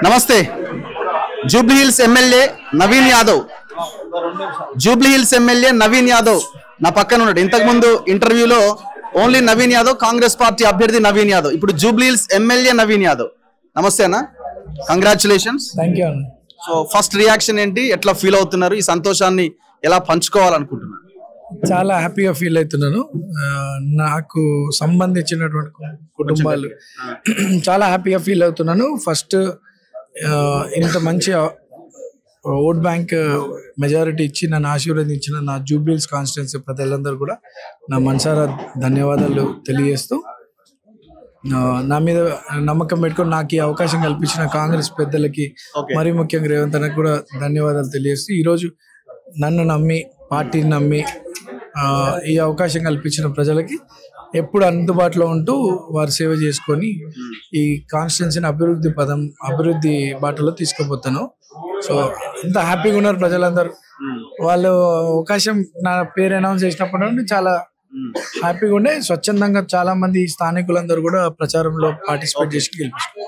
నమస్తే. Jubilee Hills MLA Naveen Yadav, Jubilee Hills MLA Naveen Yadav నా పక్కన ఉన్నాడు. ఇంతకు ముందు ఇంటర్వ్యూలో ఓన్లీ నవీన్ యాదవ్, కాంగ్రెస్ పార్టీ అభ్యర్థి నవీన్ యాదవ్. ఇప్పుడు జూబ్లీహిల్స్ ఎమ్మెల్యే నవీన్ యాదవ్. నమస్తే అన్న, కంగ్రాచులేషన్స్. థ్యాంక్ యూ అన్న. సో ఫస్ట్ రియాక్షన్ ఏంటి, ఎట్లా ఫీల్ అవుతున్నారు, ఈ సంతోషాన్ని ఎలా పంచుకోవాలనుకుంటున్నారు? చాలా హ్యాపీగా ఫీల్ అవుతున్నాను. నాకు సంబంధించినటువంటి కుటుంబాలు చాలా హ్యాపీగా ఫీల్ అవుతున్నాను. ఫస్ట్ ఇంత మంచి ఓట్ బ్యాంక్ మెజారిటీ ఇచ్చి నన్ను ఆశీర్వదించిన నా జూబ్లీహిల్స్ కాన్స్టిట్యున్సీ ప్రజలందరూ కూడా నా మనసారా ధన్యవాదాలు తెలియజేస్తూ, నా మీద నమ్మకం పెట్టుకొని నాకు ఈ అవకాశం కల్పించిన కాంగ్రెస్ పెద్దలకి, మరీ ముఖ్యంగా రేవంత్ అన్నకు కూడా ధన్యవాదాలు తెలియజేస్తూ, ఈరోజు నన్ను నమ్మి, పార్టీని నమ్మి ఈ అవకాశం కల్పించిన ప్రజలకి ఎప్పుడు అందుబాటులో ఉంటూ వారు సేవ చేసుకొని ఈ కాన్స్టిట్యున్సీని అభివృద్ధి బాటలో తీసుకుపోతాను. సో ఎంత హ్యాపీగా ఉన్నారు ప్రజలందరూ. వాళ్ళు అవకాశం నా పేరు అనౌన్స్ చేసినప్పటి నుండి చాలా హ్యాపీగా ఉండే. స్వచ్ఛందంగా చాలా మంది స్థానికులందరూ కూడా ప్రచారంలో పార్టిసిపేట్ చేసి గెలిపించారు.